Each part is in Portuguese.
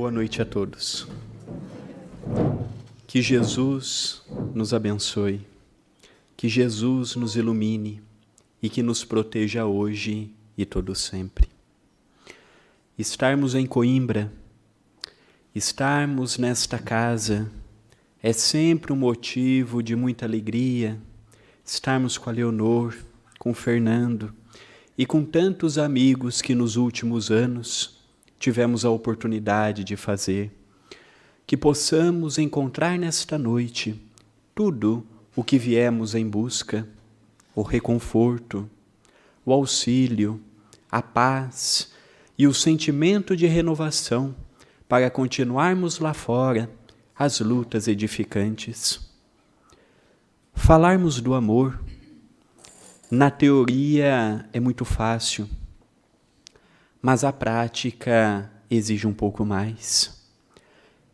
Boa noite a todos. Que Jesus nos abençoe, que Jesus nos ilumine e que nos proteja hoje e todo sempre. Estarmos em Coimbra, estarmos nesta casa, é sempre um motivo de muita alegria. Estarmos com a Leonor, com o Fernando e com tantos amigos que nos últimos anos tivemos a oportunidade de fazer. Que possamos encontrar nesta noite tudo o que viemos em busca, o reconforto, o auxílio, a paz e o sentimento de renovação para continuarmos lá fora as lutas edificantes. Falarmos do amor, na teoria é muito fácil, mas a prática exige um pouco mais.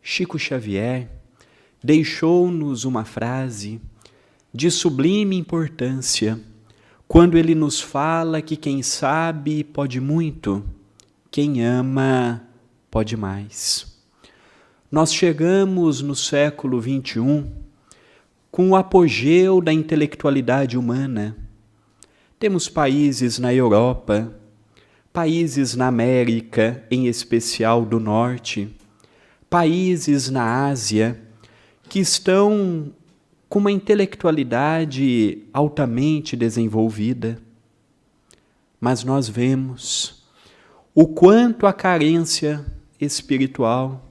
Chico Xavier deixou-nos uma frase de sublime importância quando ele nos fala que quem sabe pode muito, quem ama pode mais. Nós chegamos no século XXI com o apogeu da intelectualidade humana. Temos países na Europa, países na América, em especial do Norte, países na Ásia, que estão com uma intelectualidade altamente desenvolvida. Mas nós vemos o quanto a carência espiritual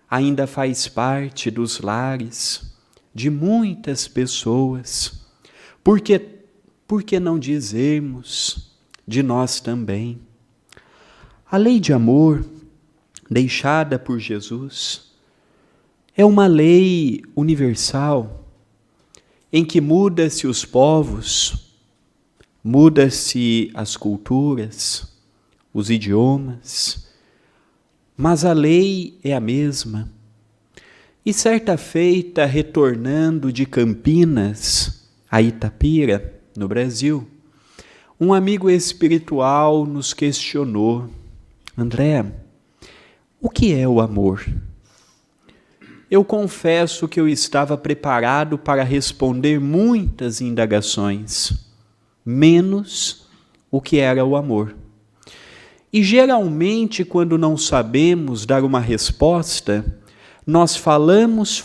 ainda faz parte dos lares de muitas pessoas. Por que não dizermos de nós também? A lei de amor deixada por Jesus é uma lei universal em que muda-se os povos, muda-se as culturas, os idiomas, mas a lei é a mesma. E certa feita, retornando de Campinas a Itapira, no Brasil, um amigo espiritual nos questionou: André, o que é o amor? Eu confesso que eu estava preparado para responder muitas indagações, menos o que era o amor. E geralmente, quando não sabemos dar uma resposta, nós falamos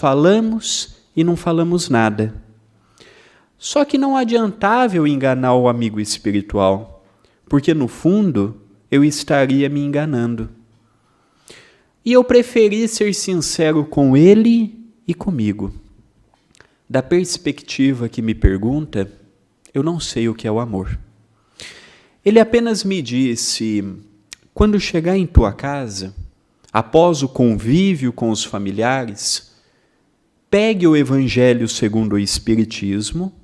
e não falamos nada. Só que não adiantava eu enganar o amigo espiritual, porque no fundo eu estaria me enganando. E eu preferi ser sincero com ele e comigo. Da perspectiva que me pergunta, eu não sei o que é o amor. Ele apenas me disse: quando chegar em tua casa, após o convívio com os familiares, pegue o Evangelho segundo o Espiritismo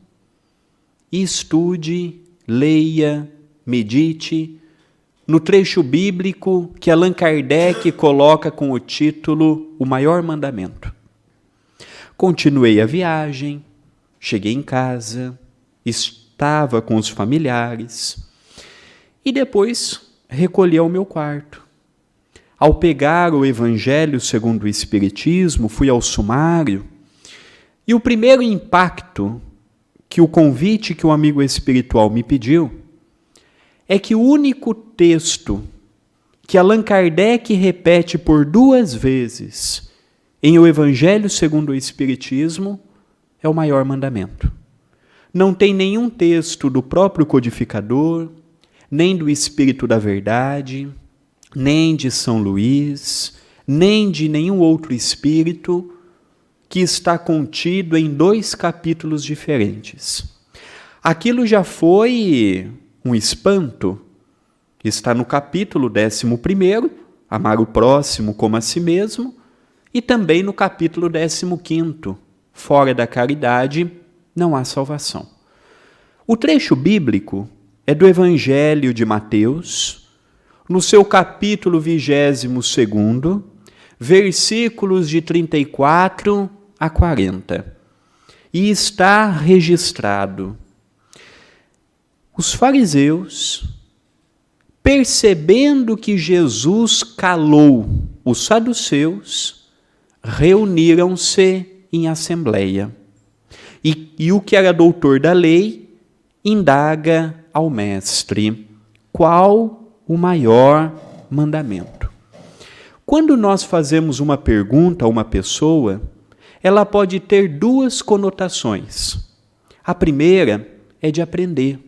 e estude, leia, medite no trecho bíblico que Allan Kardec coloca com o título O Maior Mandamento. Continuei a viagem, cheguei em casa, estava com os familiares e depois recolhi ao meu quarto. Ao pegar o Evangelho segundo o Espiritismo, fui ao sumário e o primeiro impacto que o convite que o amigo espiritual me pediu é que o único texto que Allan Kardec repete por 2 vezes em O Evangelho segundo o Espiritismo é o maior mandamento. Não tem nenhum texto do próprio codificador, nem do Espírito da Verdade, nem de São Luís, nem de nenhum outro espírito que está contido em 2 capítulos diferentes. Aquilo já foi um espanto. Está no capítulo 11, amar o próximo como a si mesmo, e também no capítulo 15, fora da caridade não há salvação. O trecho bíblico é do Evangelho de Mateus, no seu capítulo 22, versículos de 34 a 40. E está registrado: os fariseus percebendo que Jesus calou os saduceus, reuniram-se em assembleia. E o que era doutor da lei indaga ao mestre: qual o maior mandamento? Quando nós fazemos uma pergunta a uma pessoa, ela pode ter duas conotações. A primeira é de aprender,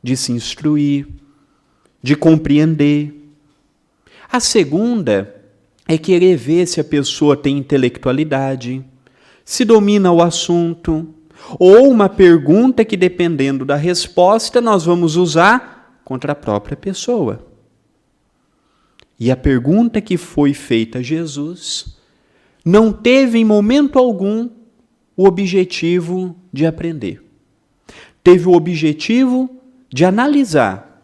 de se instruir, de compreender. A segunda é querer ver se a pessoa tem intelectualidade, se domina o assunto, ou uma pergunta que, dependendo da resposta, nós vamos usar contra a própria pessoa. E a pergunta que foi feita a Jesus não teve em momento algum o objetivo de aprender. Teve o objetivo de analisar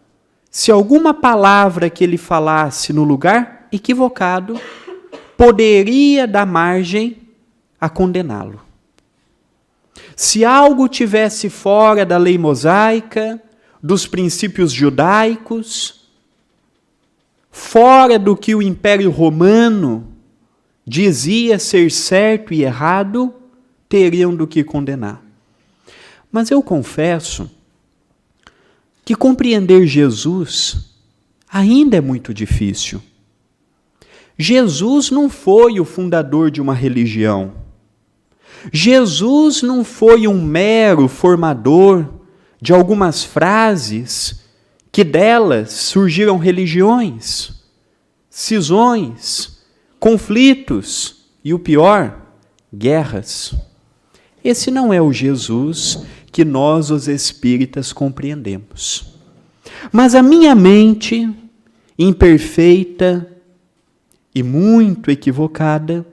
se alguma palavra que ele falasse no lugar equivocado poderia dar margem a condená-lo. Se algo tivesse fora da lei mosaica, dos princípios judaicos, fora do que o Império Romano dizia ser certo e errado, teriam do que condenar. Mas eu confesso que compreender Jesus ainda é muito difícil. Jesus não foi o fundador de uma religião. Jesus não foi um mero formador de algumas frases que delas surgiram religiões, cisões, conflitos e, o pior, guerras. Esse não é o Jesus que nós, os espíritas, compreendemos. Mas a minha mente, imperfeita e muito equivocada,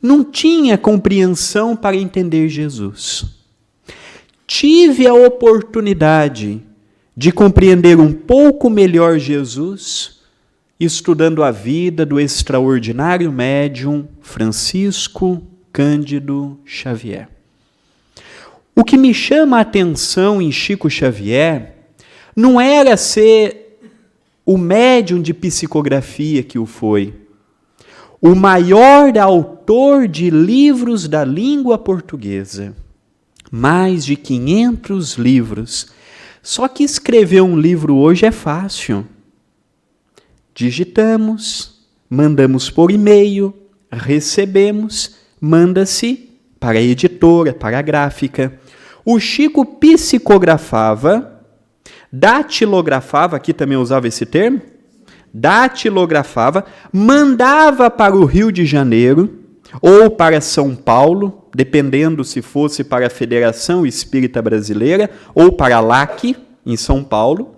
não tinha compreensão para entender Jesus. Tive a oportunidade de compreender um pouco melhor Jesus estudando a vida do extraordinário médium Francisco Cândido Xavier. O que me chama a atenção em Chico Xavier não era ser o médium de psicografia que o foi, o maior autor de livros da língua portuguesa, mais de 500 livros. Só que escrever um livro hoje é fácil. Digitamos, mandamos por e-mail, recebemos, manda-se para a editora, para a gráfica. O Chico psicografava, datilografava, aqui também usava esse termo, datilografava, mandava para o Rio de Janeiro ou para São Paulo, dependendo se fosse para a Federação Espírita Brasileira ou para a LAC, em São Paulo.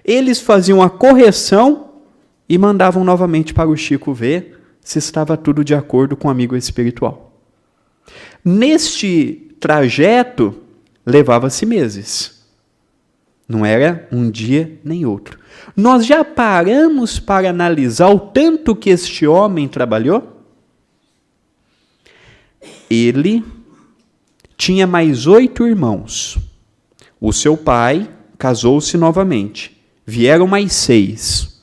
Eles faziam a correção e mandavam novamente para o Chico ver se estava tudo de acordo com o amigo espiritual. Neste trajeto, levava-se meses. Não era um dia nem outro. Nós já paramos para analisar o tanto que este homem trabalhou? Ele tinha mais 8 irmãos. O seu pai casou-se novamente. Vieram mais 6.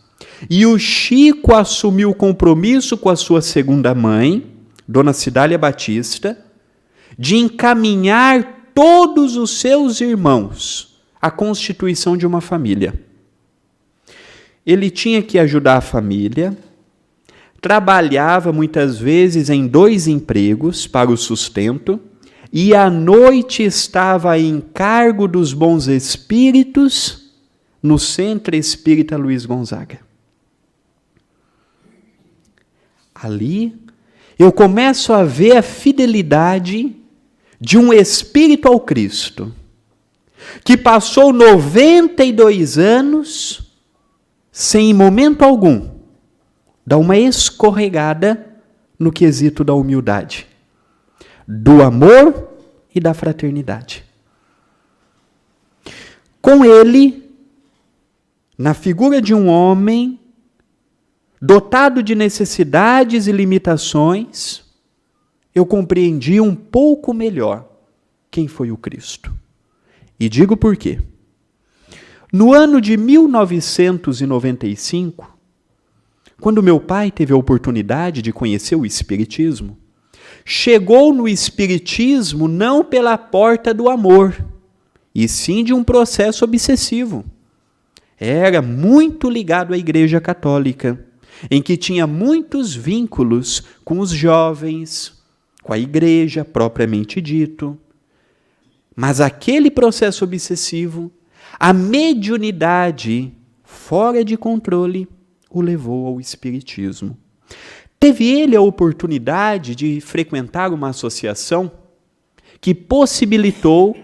E o Chico assumiu o compromisso com a sua segunda mãe, Dona Cidália Batista, de encaminhar todos os seus irmãos à constituição de uma família. Ele tinha que ajudar a família, trabalhava muitas vezes em 2 empregos para o sustento, e à noite estava em encargo dos bons espíritos no Centro Espírita Luiz Gonzaga. Ali eu começo a ver a fidelidade de um espírito ao Cristo, que passou 92 anos sem, em momento algum, dar uma escorregada no quesito da humildade, do amor e da fraternidade. Com ele, na figura de um homem dotado de necessidades e limitações, eu compreendi um pouco melhor quem foi o Cristo. E digo por quê. No ano de 1995, quando meu pai teve a oportunidade de conhecer o Espiritismo, chegou no Espiritismo não pela porta do amor, e sim de um processo obsessivo. Era muito ligado à Igreja Católica, em que tinha muitos vínculos com os jovens, com a Igreja propriamente dito. Mas aquele processo obsessivo, a mediunidade fora de controle, o levou ao Espiritismo. Teve ele a oportunidade de frequentar uma associação que possibilitou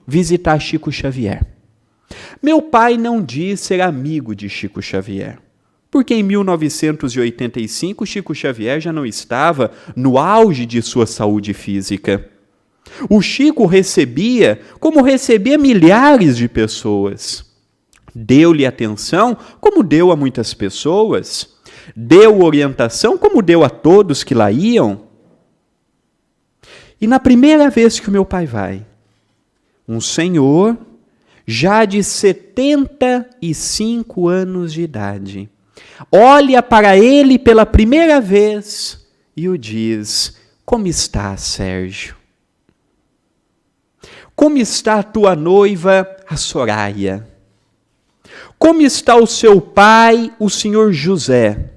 visitar Chico Xavier. Meu pai não diz ser amigo de Chico Xavier, porque em 1985 Chico Xavier já não estava no auge de sua saúde física. O Chico recebia como recebia milhares de pessoas. Deu-lhe atenção como deu a muitas pessoas. Deu orientação como deu a todos que lá iam. E na primeira vez que o meu pai vai, um senhor, já de 75 anos de idade, olha para ele pela primeira vez e o diz: como está, Sérgio? Como está a tua noiva, a Soraya? Como está o seu pai, o senhor José?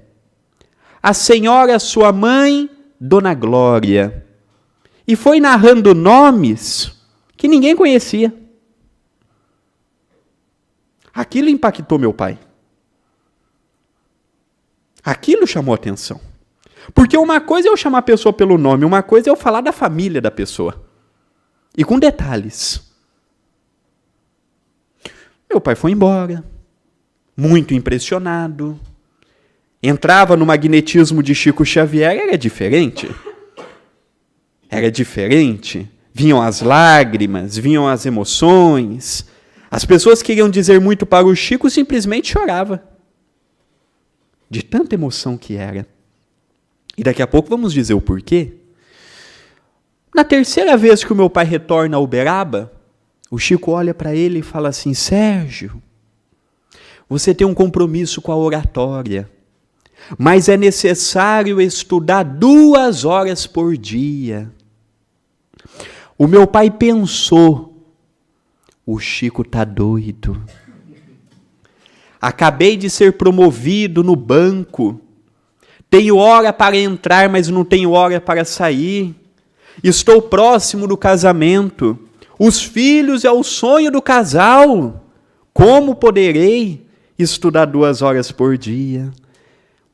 A senhora, sua mãe, Dona Glória? E foi narrando nomes que ninguém conhecia. Aquilo impactou meu pai. Aquilo chamou atenção. Porque uma coisa é eu chamar a pessoa pelo nome, uma coisa é eu falar da família da pessoa. E com detalhes. Meu pai foi embora, muito impressionado. Entrava no magnetismo de Chico Xavier, era diferente. Era diferente. Vinham as lágrimas, vinham as emoções. As pessoas queriam dizer muito para o Chico, simplesmente chorava. De tanta emoção que era. E daqui a pouco vamos dizer o porquê. Na terceira vez que o meu pai retorna a Uberaba, o Chico olha para ele e fala assim: Sérgio, você tem um compromisso com a oratória, mas é necessário estudar 2 horas por dia. O meu pai pensou: o Chico está doido. Acabei de ser promovido no banco. Tenho hora para entrar, mas não tenho hora para sair. Estou próximo do casamento. Os filhos é o sonho do casal. Como poderei estudar 2 horas por dia?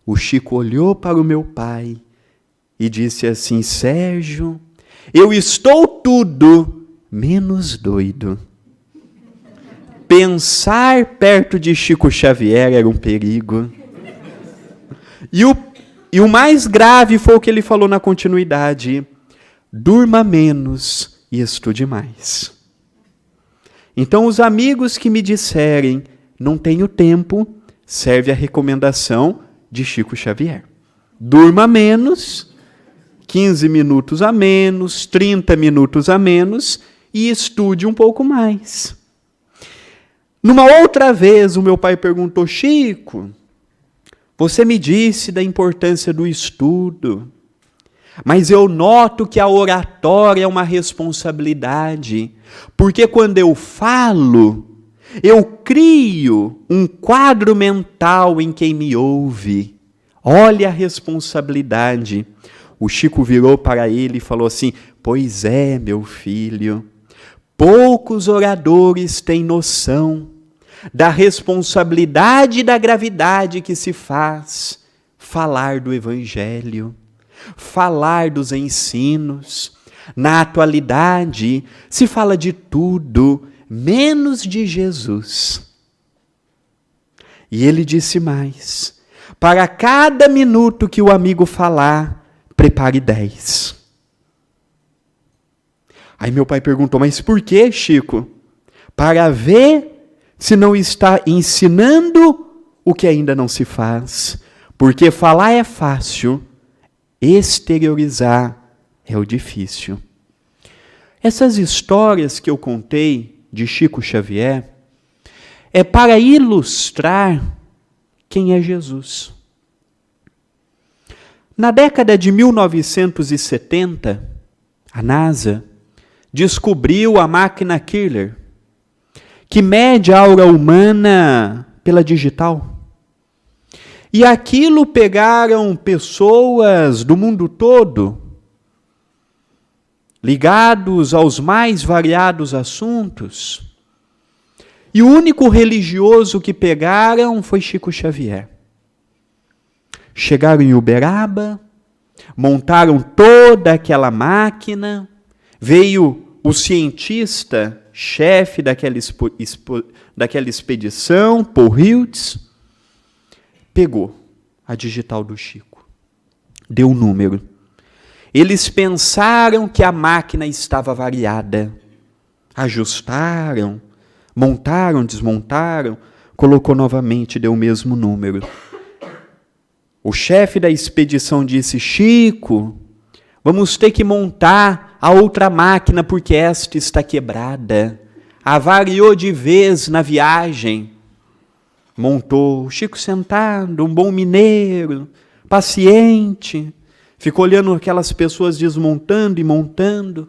O Chico olhou para o meu pai e disse assim: Sérgio, eu estou tudo menos doido. Pensar perto de Chico Xavier era um perigo. E o mais grave foi o que ele falou na continuidade: durma menos e estude mais. Então, os amigos que me disserem não tenho tempo, serve a recomendação de Chico Xavier. Durma menos, 15 minutos a menos, 30 minutos a menos e estude um pouco mais. Numa outra vez, o meu pai perguntou: Chico, você me disse da importância do estudo, mas eu noto que a oratória é uma responsabilidade, porque quando eu falo, eu crio um quadro mental em quem me ouve. Olha a responsabilidade. O Chico virou para ele e falou assim: pois é, meu filho, poucos oradores têm noção da responsabilidade e da gravidade que se faz falar do Evangelho, falar dos ensinos. Na atualidade, se fala de tudo, menos de Jesus. E ele disse mais: para cada minuto que o amigo falar, prepare 10. Aí meu pai perguntou: mas por que, Chico? Para ver se não está ensinando o que ainda não se faz. Porque falar é fácil, exteriorizar é o difícil. Essas histórias que eu contei de Chico Xavier, é para ilustrar quem é Jesus. Na década de 1970, a NASA descobriu a máquina Killer, que mede a aura humana pela digital. E aquilo pegaram pessoas do mundo todo, ligados aos mais variados assuntos. E o único religioso que pegaram foi Chico Xavier. Chegaram em Uberaba, montaram toda aquela máquina, veio o cientista, chefe daquela expedição, Paul Hiltz, pegou a digital do Chico, deu um número. Eles pensaram que a máquina estava variada, ajustaram, montaram, desmontaram, colocou novamente, deu o mesmo número. O chefe da expedição disse: Chico, vamos ter que montar a outra máquina porque esta está quebrada. Avariou de vez na viagem. Montou, o Chico sentado, um bom mineiro, paciente, ficou olhando aquelas pessoas desmontando e montando.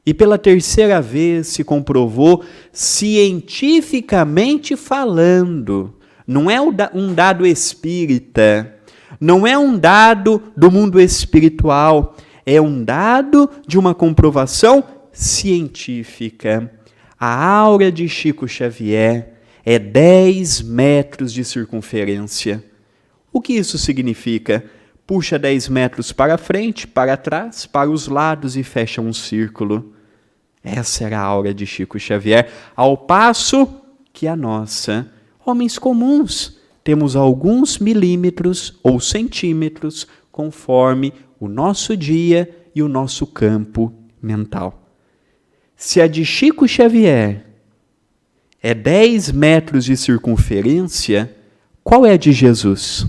E pela terceira vez se comprovou, cientificamente falando, não é um dado espírita, não é um dado do mundo espiritual, é um dado de uma comprovação científica. A aura de Chico Xavier é 10 metros de circunferência. O que isso significa? Puxa 10 metros para frente, para trás, para os lados e fecha um círculo. Essa era a aura de Chico Xavier, ao passo que a nossa, homens comuns, temos alguns milímetros ou centímetros, conforme o nosso dia e o nosso campo mental. Se a de Chico Xavier é 10 metros de circunferência, qual é a de Jesus?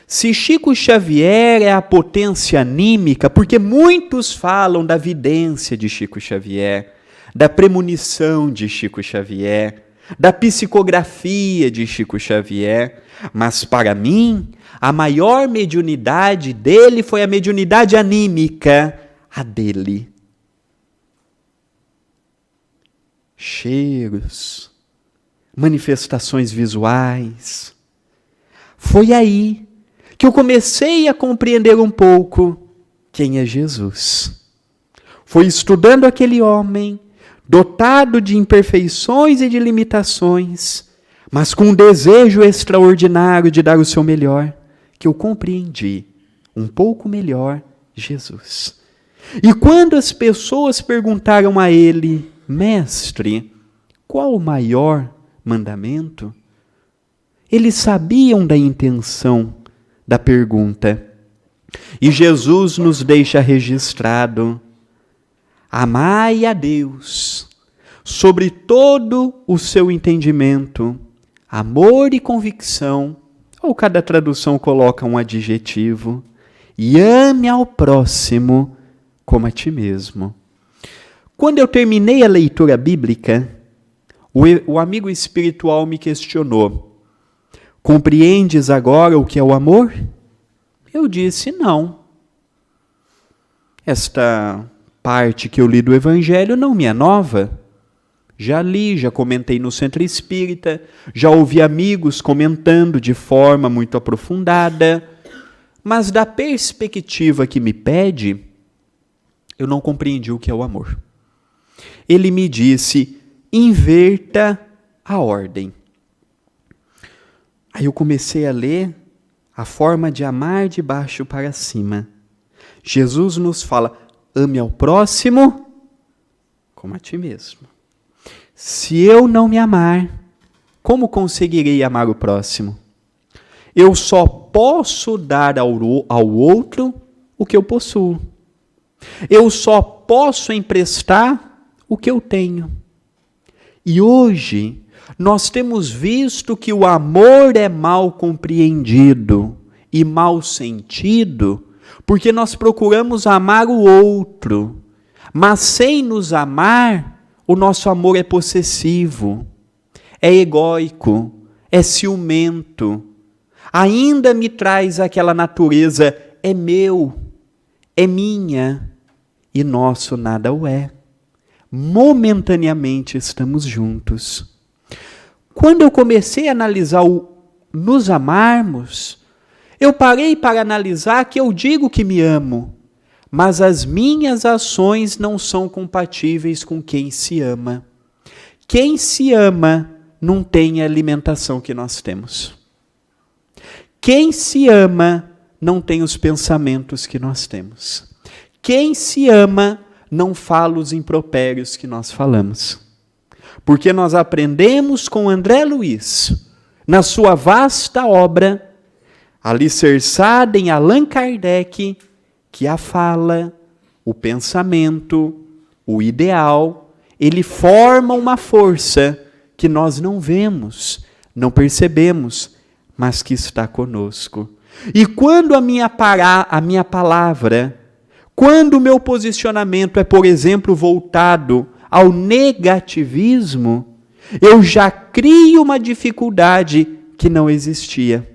Se Chico Xavier é a potência anímica, porque muitos falam da vidência de Chico Xavier, da premonição de Chico Xavier, da psicografia de Chico Xavier, mas para mim, a maior mediunidade dele foi a mediunidade anímica, a dele. Cheiros, manifestações visuais. Foi aí que eu comecei a compreender um pouco quem é Jesus. Foi estudando aquele homem, dotado de imperfeições e de limitações, mas com um desejo extraordinário de dar o seu melhor, que eu compreendi um pouco melhor Jesus. E quando as pessoas perguntaram a ele: Mestre, qual o maior mandamento? Eles sabiam da intenção da pergunta. E Jesus nos deixa registrado: amai a Deus sobre todo o seu entendimento, amor e convicção, ou cada tradução coloca um adjetivo, e ame ao próximo como a ti mesmo. Quando eu terminei a leitura bíblica, o amigo espiritual me questionou: compreendes agora o que é o amor? Eu disse: não. Esta parte que eu li do Evangelho não me é nova. Já li, já comentei no Centro Espírita, já ouvi amigos comentando de forma muito aprofundada, mas da perspectiva que me pede, eu não compreendi o que é o amor. Ele me disse: inverta a ordem. Aí eu comecei a ler a forma de amar de baixo para cima. Jesus nos fala: ame ao próximo como a ti mesmo. Se eu não me amar, como conseguirei amar o próximo? Eu só posso dar ao outro o que eu possuo. Eu só posso emprestar o que eu tenho. E hoje nós temos visto que o amor é mal compreendido e mal sentido, porque nós procuramos amar o outro, mas sem nos amar, o nosso amor é possessivo, é egóico, é ciumento. Ainda me traz aquela natureza, é meu, é minha, e nosso nada o é. Momentaneamente estamos juntos. Quando eu comecei a analisar o nos amarmos, eu parei para analisar que eu digo que me amo, mas as minhas ações não são compatíveis com quem se ama. Quem se ama não tem a alimentação que nós temos. Quem se ama não tem os pensamentos que nós temos. Quem se ama não fala os impropérios que nós falamos. Porque nós aprendemos com André Luiz, na sua vasta obra, alicerçada em Allan Kardec, que a fala, o pensamento, o ideal, ele forma uma força que nós não vemos, não percebemos, mas que está conosco. E quando a minha palavra, quando o meu posicionamento é, por exemplo, voltado ao negativismo, eu já crio uma dificuldade que não existia.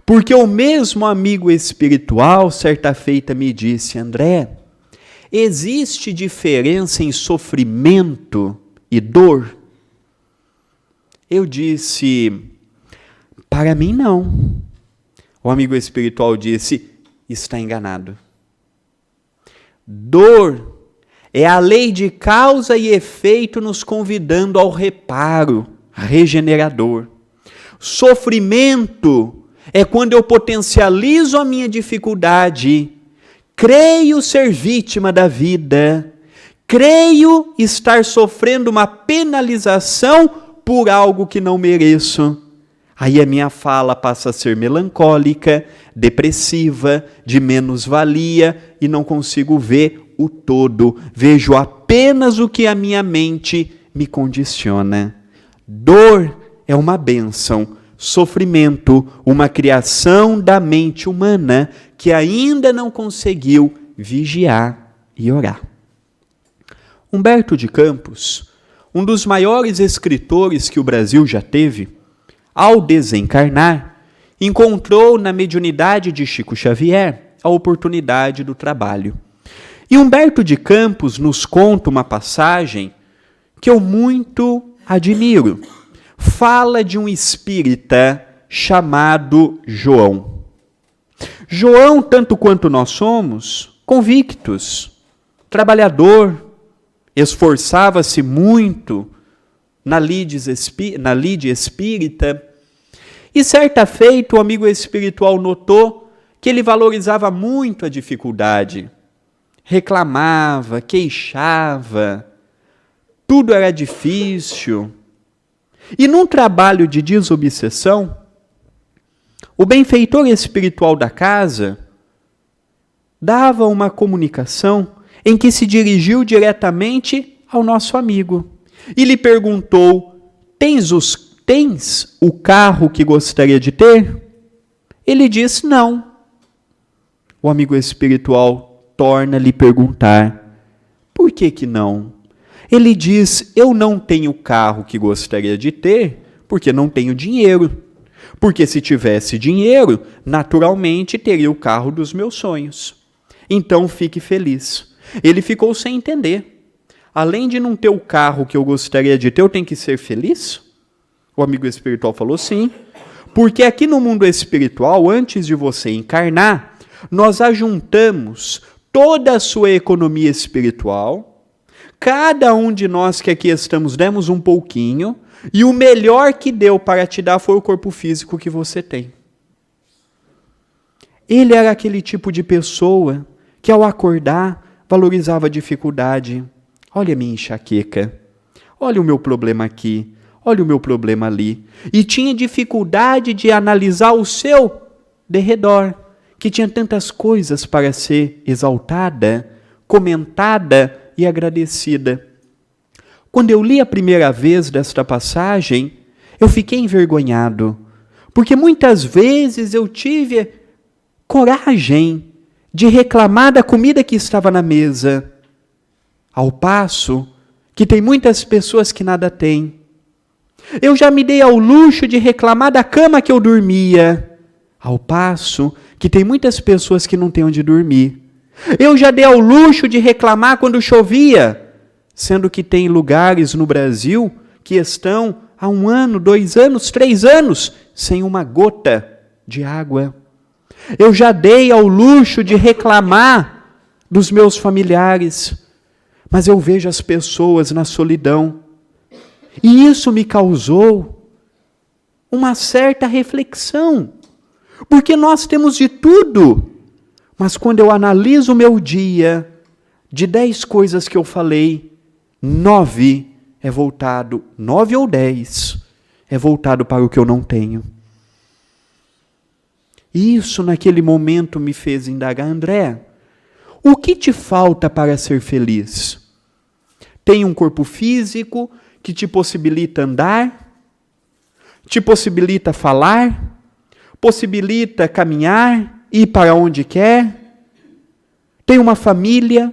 Porque o mesmo amigo espiritual, certa feita, me disse: André, existe diferença em sofrimento e dor? Eu disse: para mim não. O amigo espiritual disse: está enganado. Dor é a lei de causa e efeito nos convidando ao reparo regenerador. Sofrimento é quando eu potencializo a minha dificuldade, creio ser vítima da vida, creio estar sofrendo uma penalização por algo que não mereço. Aí a minha fala passa a ser melancólica, depressiva, de menos-valia e não consigo ver o todo. Vejo apenas o que a minha mente me condiciona. Dor é uma bênção. Sofrimento, uma criação da mente humana que ainda não conseguiu vigiar e orar. Humberto de Campos, um dos maiores escritores que o Brasil já teve, ao desencarnar, encontrou na mediunidade de Chico Xavier a oportunidade do trabalho. E Humberto de Campos nos conta uma passagem que eu muito admiro. Fala de um espírita chamado João. João, tanto quanto nós somos, convictos, trabalhador, esforçava-se muito na lide espírita, e certa feita o amigo espiritual notou que ele valorizava muito a dificuldade, reclamava, queixava, tudo era difícil. E num trabalho de desobsessão, o benfeitor espiritual da casa dava uma comunicação em que se dirigiu diretamente ao nosso amigo e lhe perguntou: tens o carro que gostaria de ter? Ele disse: não. O amigo espiritual torna a lhe perguntar: por que não? Ele diz: eu não tenho o carro que gostaria de ter porque não tenho dinheiro. Porque se tivesse dinheiro, naturalmente teria o carro dos meus sonhos. Então fique feliz. Ele ficou sem entender. Além de não ter o carro que eu gostaria de ter, eu tenho que ser feliz? O amigo espiritual falou: sim. Porque aqui no mundo espiritual, antes de você encarnar, nós ajuntamos toda a sua economia espiritual. Cada um de nós que aqui estamos demos um pouquinho, e o melhor que deu para te dar foi o corpo físico que você tem. Ele era aquele tipo de pessoa que ao acordar valorizava a dificuldade. Olha a minha enxaqueca, olha o meu problema aqui, olha o meu problema ali. E tinha dificuldade de analisar o seu derredor, que tinha tantas coisas para ser exaltada, comentada e agradecida. Quando eu li a primeira vez desta passagem, eu fiquei envergonhado, porque muitas vezes eu tive coragem de reclamar da comida que estava na mesa. Ao passo que tem muitas pessoas que nada têm. Eu já me dei ao luxo de reclamar da cama que eu dormia, ao passo que tem muitas pessoas que não têm onde dormir. Eu já dei ao luxo de reclamar quando chovia, sendo que tem lugares no Brasil que estão há 1 ano, 2 anos, 3 anos, sem uma gota de água. Eu já dei ao luxo de reclamar dos meus familiares, mas eu vejo as pessoas na solidão. E isso me causou uma certa reflexão, porque nós temos de tudo, mas quando eu analiso o meu dia, de 10 coisas que eu falei, 9 é voltado, 9 ou 10 é voltado para o que eu não tenho. Isso naquele momento me fez indagar, André, o que te falta para ser feliz? Tem um corpo físico que te possibilita andar, te possibilita falar, possibilita caminhar, ir para onde quer. Tem uma família,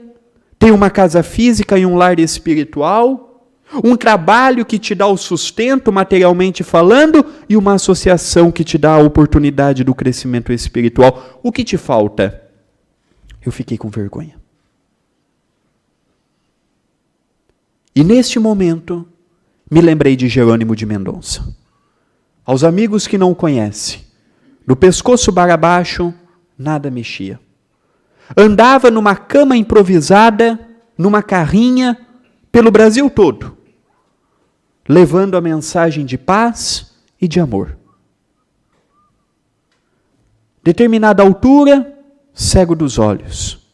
tem uma casa física e um lar espiritual, um trabalho que te dá o sustento materialmente falando e uma associação que te dá a oportunidade do crescimento espiritual. O que te falta? Eu fiquei com vergonha. E neste momento, me lembrei de Jerônimo de Mendonça. Aos amigos que não o conhecem, do pescoço para baixo, nada mexia. Andava numa cama improvisada, numa carrinha, pelo Brasil todo, levando a mensagem de paz e de amor. Determinada altura, cego dos olhos.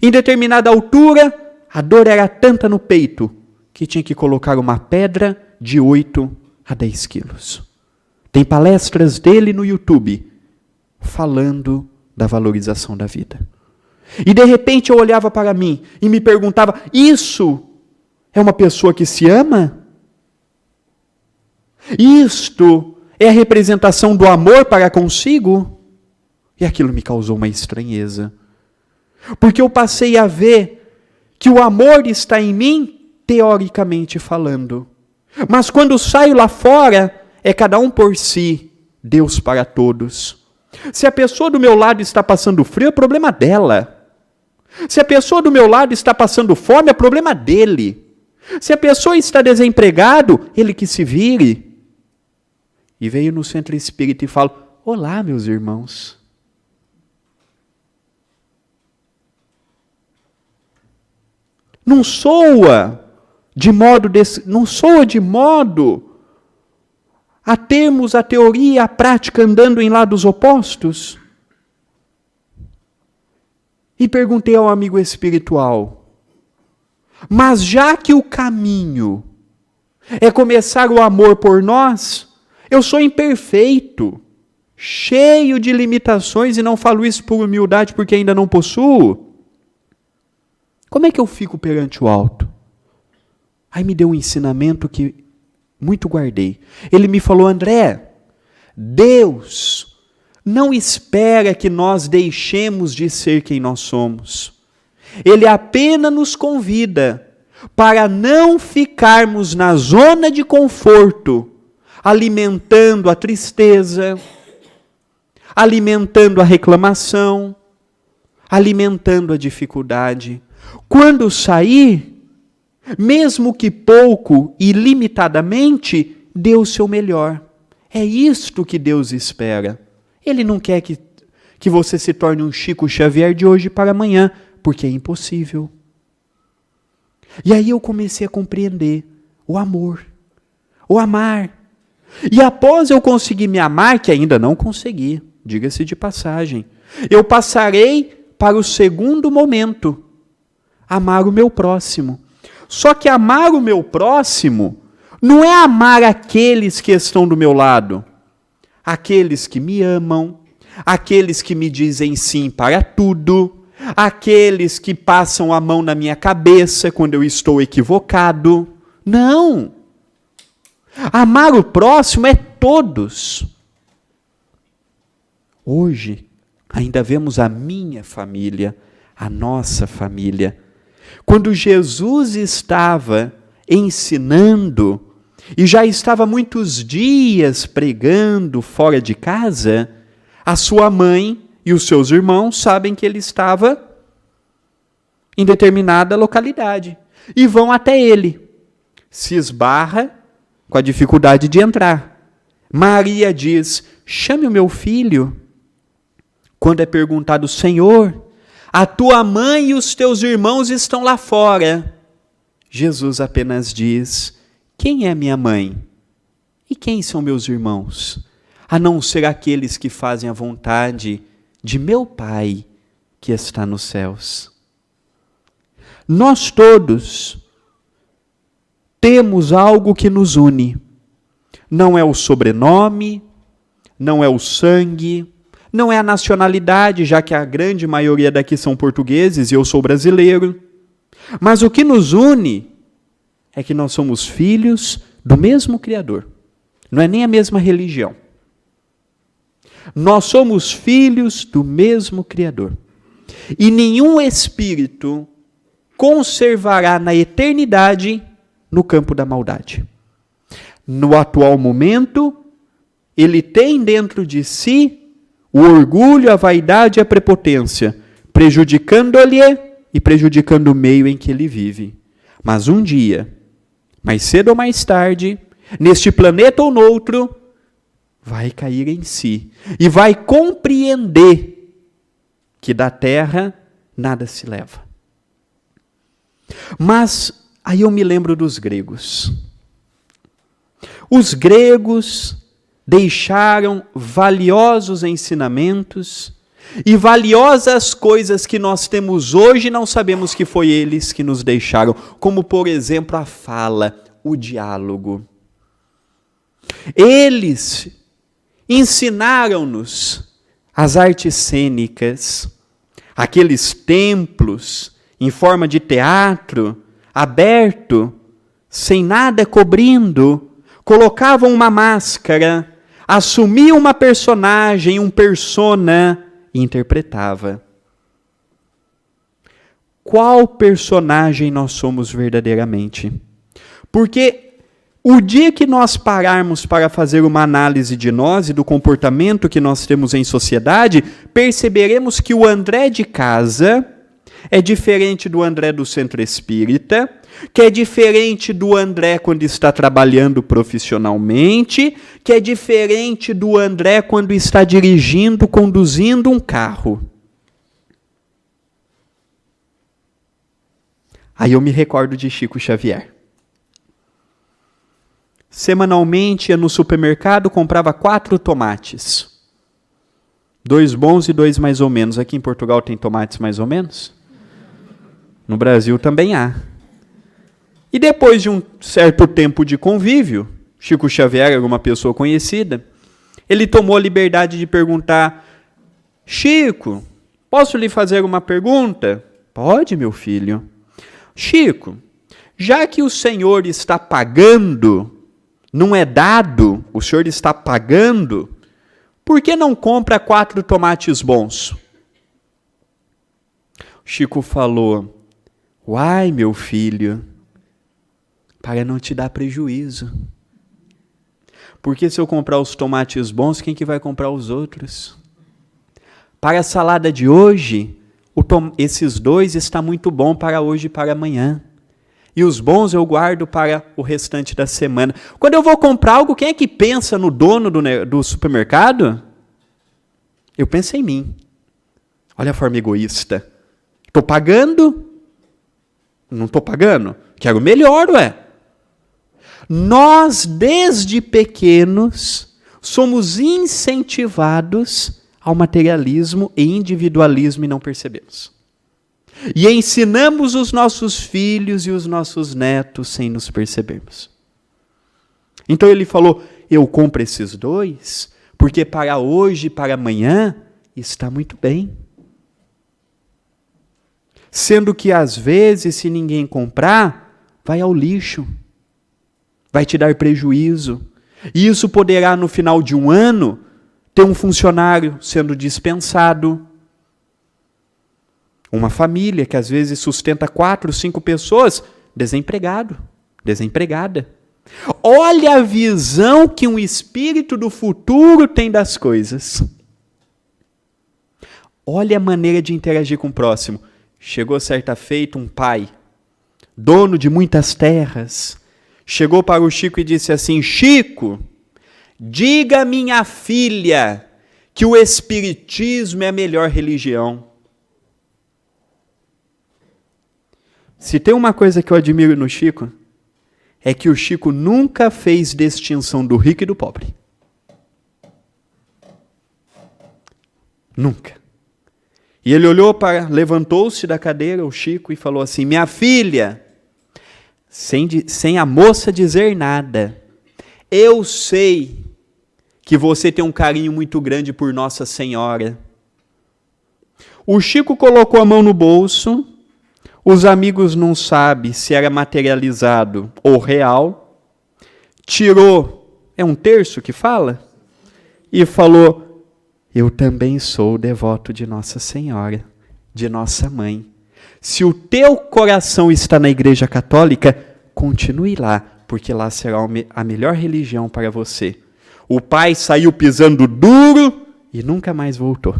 Em determinada altura, a dor era tanta no peito que tinha que colocar uma pedra de 8 a 10 quilos. Tem palestras dele no YouTube falando da valorização da vida. E de repente eu olhava para mim e me perguntava, isso é uma pessoa que se ama? Isto é a representação do amor para consigo? E aquilo me causou uma estranheza. Porque eu passei a ver que o amor está em mim, teoricamente falando. Mas quando saio lá fora, é cada um por si, Deus para todos. Se a pessoa do meu lado está passando frio, é problema dela. Se a pessoa do meu lado está passando fome, é problema dele. Se a pessoa está desempregado, ele que se vire. E veio no centro espírita e falo, olá, meus irmãos. Não soa de modo a termos a teoria e a prática andando em lados opostos? E perguntei ao amigo espiritual, mas já que o caminho é começar o amor por nós, eu sou imperfeito, cheio de limitações e não falo isso por humildade porque ainda não possuo. Como é que eu fico perante o alto? Aí me deu um ensinamento que muito guardei. Ele me falou, André, Deus não espera que nós deixemos de ser quem nós somos. Ele apenas nos convida para não ficarmos na zona de conforto, alimentando a tristeza, alimentando a reclamação, alimentando a dificuldade. Quando sair, mesmo que pouco e limitadamente, dê o seu melhor. É isto que Deus espera. Ele não quer que você se torne um Chico Xavier de hoje para amanhã, porque é impossível. E aí eu comecei a compreender o amor, o amar. E após eu conseguir me amar, que ainda não consegui, diga-se de passagem, eu passarei para o segundo momento, amar o meu próximo. Só que amar o meu próximo não é amar aqueles que estão do meu lado, aqueles que me amam, aqueles que me dizem sim para tudo, aqueles que passam a mão na minha cabeça quando eu estou equivocado. Não! Amar o próximo é todos. Hoje, ainda vemos a minha família, a nossa família. Quando Jesus estava ensinando e já estava muitos dias pregando fora de casa, a sua mãe e os seus irmãos sabem que ele estava em determinada localidade e vão até ele. Se esbarra com a dificuldade de entrar. Maria diz: chame o meu filho. Quando é perguntado: Senhor, a tua mãe e os teus irmãos estão lá fora, Jesus apenas diz: quem é minha mãe? E quem são meus irmãos? A não ser aqueles que fazem a vontade de meu Pai que está nos céus. Nós todos temos algo que nos une. Não é o sobrenome, não é o sangue, não é a nacionalidade, já que a grande maioria daqui são portugueses e eu sou brasileiro. Mas o que nos une é que nós somos filhos do mesmo Criador. Não é nem a mesma religião. Nós somos filhos do mesmo Criador. E nenhum espírito conservará na eternidade no campo da maldade. No atual momento, ele tem dentro de si o orgulho, a vaidade e a prepotência, prejudicando-lhe e prejudicando o meio em que ele vive. Mas um dia, mais cedo ou mais tarde, neste planeta ou noutro, vai cair em si e vai compreender que da terra nada se leva. Mas aí eu me lembro dos gregos. Os gregos deixaram valiosos ensinamentos e valiosas coisas que nós temos hoje e não sabemos que foi eles que nos deixaram, como por exemplo a fala, o diálogo. Eles ensinaram-nos as artes cênicas, aqueles templos em forma de teatro, aberto, sem nada cobrindo, colocavam uma máscara, assumiam uma personagem, um persona, e interpretava. Qual personagem nós somos verdadeiramente? Porque o dia que nós pararmos para fazer uma análise de nós e do comportamento que nós temos em sociedade, perceberemos que o André de casa é diferente do André do centro espírita, que é diferente do André quando está trabalhando profissionalmente, que é diferente do André quando está dirigindo, conduzindo um carro. Aí eu me recordo de Chico Xavier. Semanalmente ia no supermercado, comprava 4 tomates. 2 bons e 2 mais ou menos. Aqui em Portugal tem tomates mais ou menos? No Brasil também há. E depois de um certo tempo de convívio, Chico Xavier era uma pessoa conhecida, ele tomou a liberdade de perguntar: Chico, posso lhe fazer uma pergunta? Pode, meu filho. Chico, já que o senhor está pagando, não é dado, o senhor está pagando, por que não compra 4 tomates bons? Chico falou: uai, meu filho, para não te dar prejuízo. Porque se eu comprar os tomates bons, quem que vai comprar os outros? Para a salada de hoje, esses 2 está muito bom para hoje e para amanhã. E os bons eu guardo para o restante da semana. Quando eu vou comprar algo, quem é que pensa no dono do supermercado? Eu penso em mim. Olha a forma egoísta. Estou pagando? Não estou pagando? Quero melhor, ué. Nós, desde pequenos, somos incentivados ao materialismo e individualismo e não percebemos. E ensinamos os nossos filhos e os nossos netos sem nos percebermos. Então ele falou: eu compro esses 2, porque para hoje e para amanhã está muito bem. Sendo que às vezes, se ninguém comprar, vai ao lixo. Vai te dar prejuízo. E isso poderá, no final de um ano, ter um funcionário sendo dispensado, Uma família que às vezes sustenta 4, 5 pessoas, desempregado, desempregada. Olha a visão que um espírito do futuro tem das coisas. Olha a maneira de interagir com o próximo. Chegou certa feita um pai, dono de muitas terras, chegou para o Chico e disse assim: Chico, diga à minha filha que o espiritismo é a melhor religião. Se tem uma coisa que eu admiro no Chico, é que o Chico nunca fez distinção do rico e do pobre. Nunca. E ele levantou-se da cadeira, o Chico, e falou assim: minha filha, sem a moça dizer nada, eu sei que você tem um carinho muito grande por Nossa Senhora. O Chico colocou a mão no bolso, os amigos não sabem se era materializado ou real, tirou, é um terço que fala? E falou: eu também sou devoto de Nossa Senhora, de Nossa Mãe. Se o teu coração está na Igreja Católica, continue lá, porque lá será a melhor religião para você. O pai saiu pisando duro e nunca mais voltou.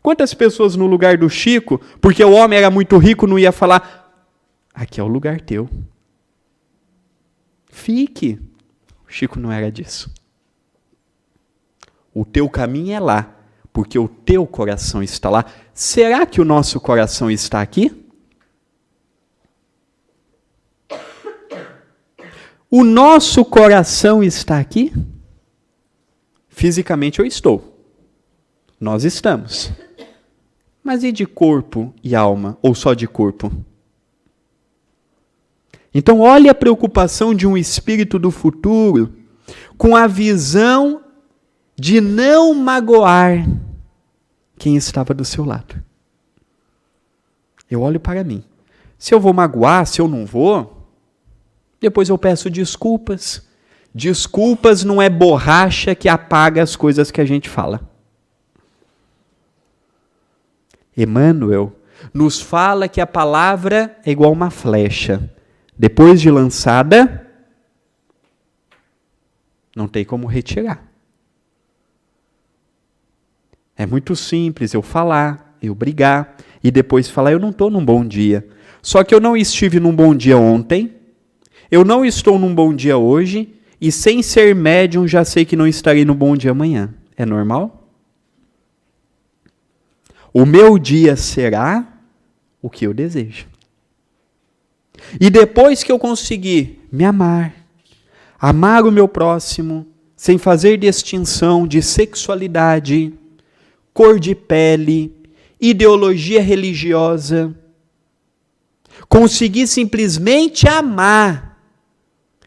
Quantas pessoas no lugar do Chico, porque o homem era muito rico, não ia falar: aqui é o lugar teu. Fique. O Chico não era disso. O teu caminho é lá, porque o teu coração está lá. Será que o nosso coração está aqui? O nosso coração está aqui? Fisicamente eu estou. Nós estamos. Mas e de corpo e alma? Ou só de corpo? Então, olha a preocupação de um espírito do futuro com a visão de não magoar quem estava do seu lado. Eu olho para mim. Se eu vou magoar, se eu não vou, depois eu peço desculpas. Desculpas não é borracha que apaga as coisas que a gente fala. Emmanuel nos fala que a palavra é igual uma flecha. Depois de lançada, não tem como retirar. É muito simples eu falar, eu brigar, e depois falar: eu não estou num bom dia. Só que eu não estive num bom dia ontem, eu não estou num bom dia hoje, e sem ser médium já sei que não estarei no bom dia amanhã. É normal? O meu dia será o que eu desejo. E depois que eu conseguir me amar, amar o meu próximo, sem fazer distinção de sexualidade, cor de pele, ideologia religiosa, conseguir simplesmente amar,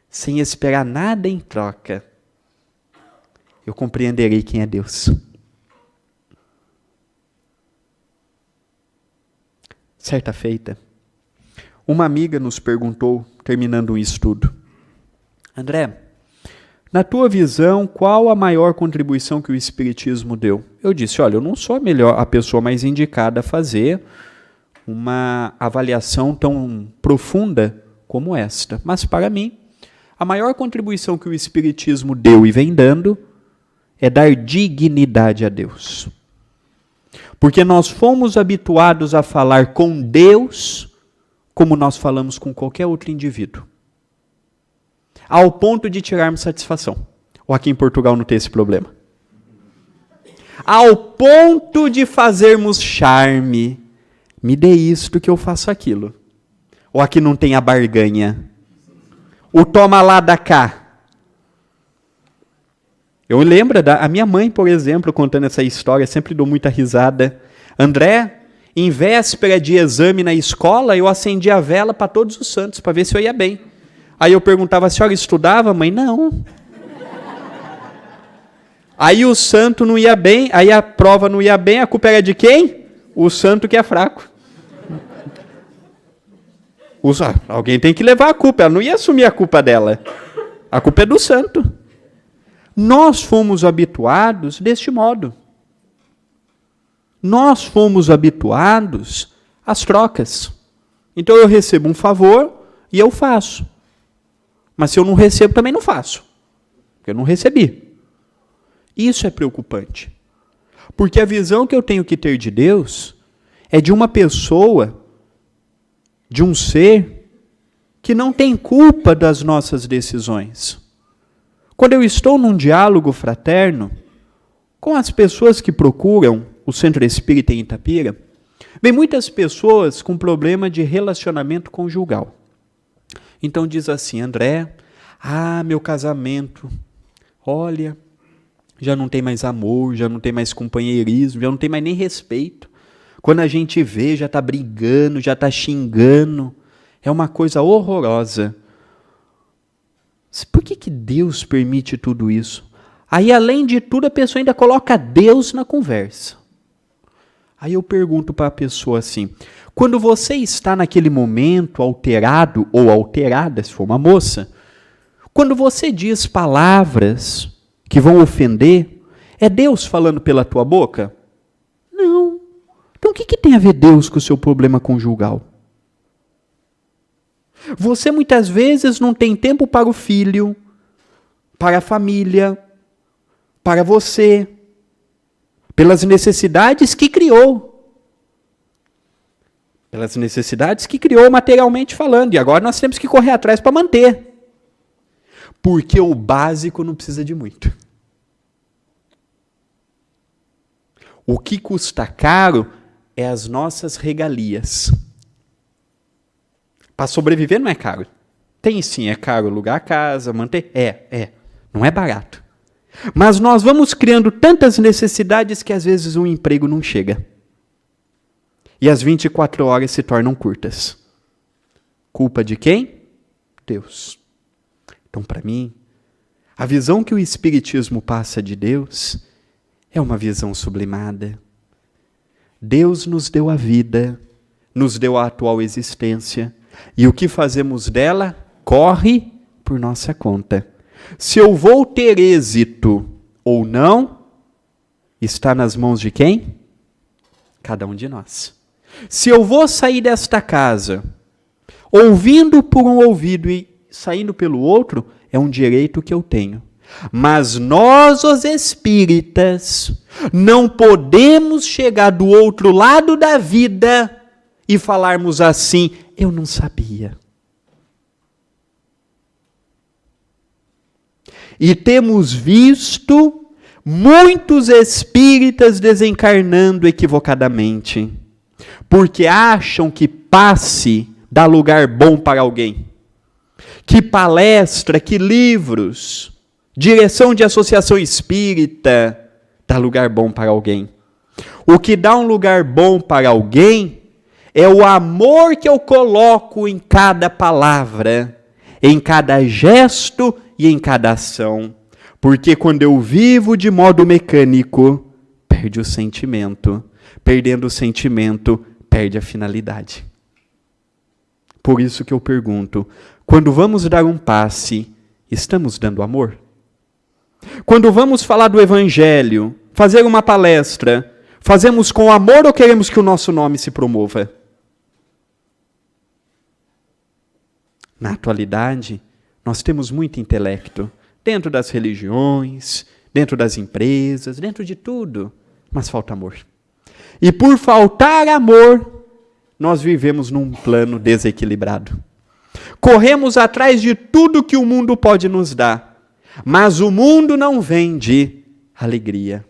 sem esperar nada em troca, eu compreenderei quem é Deus. Certa feita, uma amiga nos perguntou, terminando um estudo: André, na tua visão, qual a maior contribuição que o Espiritismo deu? Eu disse: olha, eu não sou a pessoa mais indicada a fazer uma avaliação tão profunda como esta. Mas para mim, a maior contribuição que o Espiritismo deu e vem dando é dar dignidade a Deus. Porque nós fomos habituados a falar com Deus como nós falamos com qualquer outro indivíduo. Ao ponto de tirarmos satisfação. Ou aqui em Portugal não tem esse problema. Ao ponto de fazermos charme. Me dê isto que eu faço aquilo. Ou aqui não tem a barganha. O toma lá da cá. Eu lembro a minha mãe, por exemplo, contando essa história, sempre dou muita risada. André, em véspera de exame na escola, eu acendi a vela para todos os santos, para ver se eu ia bem. Aí eu perguntava: a senhora estudava? Mãe, não. Aí o santo não ia bem, aí a prova não ia bem, a culpa era de quem? O santo que é fraco. Alguém tem que levar a culpa, ela não ia assumir a culpa dela. A culpa é do santo. Nós fomos habituados deste modo. Nós fomos habituados às trocas. Então eu recebo um favor e eu faço. Mas se eu não recebo, também não faço. Porque eu não recebi. Isso é preocupante. Porque a visão que eu tenho que ter de Deus é de uma pessoa, de um ser, que não tem culpa das nossas decisões. Quando eu estou num diálogo fraterno com as pessoas que procuram o Centro Espírita em Itapira, vem muitas pessoas com problema de relacionamento conjugal. Então diz assim: André, meu casamento, olha, já não tem mais amor, já não tem mais companheirismo, já não tem mais nem respeito. Quando a gente vê, já está brigando, já está xingando. É uma coisa horrorosa. Por que Deus permite tudo isso? Aí, além de tudo, a pessoa ainda coloca Deus na conversa. Aí eu pergunto para a pessoa assim: quando você está naquele momento alterado ou alterada, se for uma moça, quando você diz palavras que vão ofender, é Deus falando pela tua boca? Não. Então o que tem a ver Deus com o seu problema conjugal? Você muitas vezes não tem tempo para o filho, para a família, para você, pelas necessidades que criou. Pelas necessidades que criou materialmente falando. E agora nós temos que correr atrás para manter. Porque o básico não precisa de muito. O que custa caro é as nossas regalias. Para sobreviver não é caro. Tem sim, é caro alugar a casa, manter. Não é barato. Mas nós vamos criando tantas necessidades que às vezes um emprego não chega. E as 24 horas se tornam curtas. Culpa de quem? Deus. Então, para mim, a visão que o Espiritismo passa de Deus é uma visão sublimada. Deus nos deu a vida, nos deu a atual existência, e o que fazemos dela corre por nossa conta. Se eu vou ter êxito ou não, está nas mãos de quem? Cada um de nós. Se eu vou sair desta casa, ouvindo por um ouvido e saindo pelo outro, é um direito que eu tenho. Mas nós, os espíritas, não podemos chegar do outro lado da vida e falarmos assim: eu não sabia. E temos visto muitos espíritas desencarnando equivocadamente, porque acham que passe dá lugar bom para alguém. Que palestra, que livros, direção de associação espírita dá lugar bom para alguém. O que dá um lugar bom para alguém é o amor que eu coloco em cada palavra, em cada gesto e em cada ação. Porque quando eu vivo de modo mecânico, perde o sentimento. Perdendo o sentimento, perde a finalidade. Por isso que eu pergunto, quando vamos dar um passe, estamos dando amor? Quando vamos falar do Evangelho, fazer uma palestra, fazemos com amor ou queremos que o nosso nome se promova? Na atualidade, nós temos muito intelecto, dentro das religiões, dentro das empresas, dentro de tudo, mas falta amor. E por faltar amor, nós vivemos num plano desequilibrado. Corremos atrás de tudo que o mundo pode nos dar, mas o mundo não vende alegria,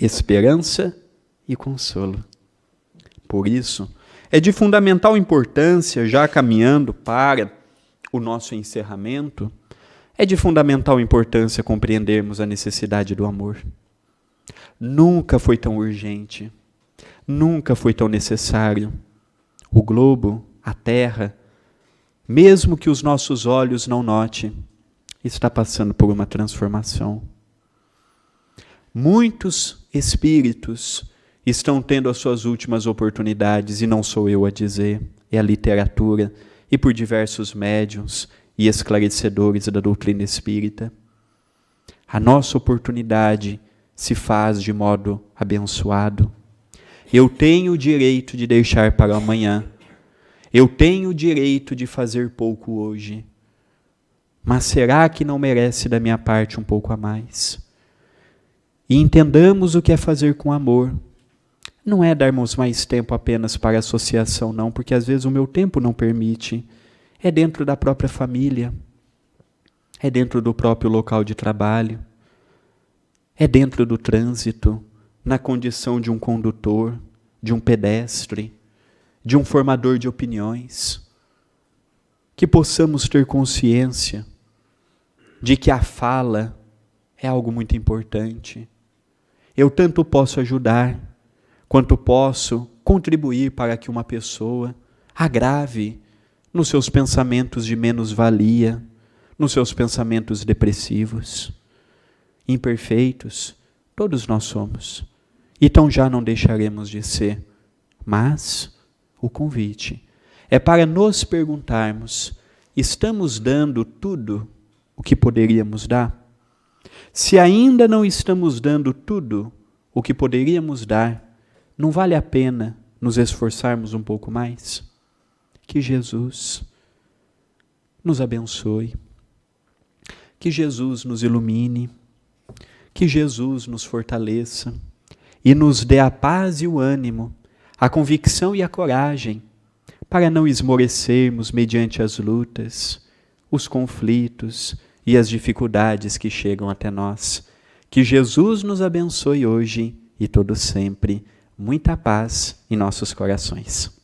esperança e consolo. Por isso, é de fundamental importância, já caminhando para o nosso encerramento, é de fundamental importância compreendermos a necessidade do amor. Nunca foi tão urgente, nunca foi tão necessário. O globo, a terra, mesmo que os nossos olhos não notem, está passando por uma transformação. Muitos espíritos estão tendo as suas últimas oportunidades, e não sou eu a dizer, é a literatura, e por diversos médiuns e esclarecedores da doutrina espírita. A nossa oportunidade se faz de modo abençoado. Eu tenho o direito de deixar para amanhã. Eu tenho o direito de fazer pouco hoje. Mas será que não merece da minha parte um pouco a mais? E entendamos o que é fazer com amor. Não é darmos mais tempo apenas para a associação, não, porque às vezes o meu tempo não permite. É dentro da própria família. É dentro do próprio local de trabalho. É dentro do trânsito, na condição de um condutor, de um pedestre, de um formador de opiniões. Que possamos ter consciência de que a fala é algo muito importante. Eu tanto posso ajudar, quanto posso contribuir para que uma pessoa agrave nos seus pensamentos de menos-valia, nos seus pensamentos depressivos. Imperfeitos, todos nós somos. Então já não deixaremos de ser. Mas o convite é para nos perguntarmos: estamos dando tudo o que poderíamos dar? Se ainda não estamos dando tudo o que poderíamos dar, não vale a pena nos esforçarmos um pouco mais? Que Jesus nos abençoe, que Jesus nos ilumine, que Jesus nos fortaleça e nos dê a paz e o ânimo, a convicção e a coragem para não esmorecermos mediante as lutas, os conflitos e as dificuldades que chegam até nós. Que Jesus nos abençoe hoje e todo sempre. Muita paz em nossos corações.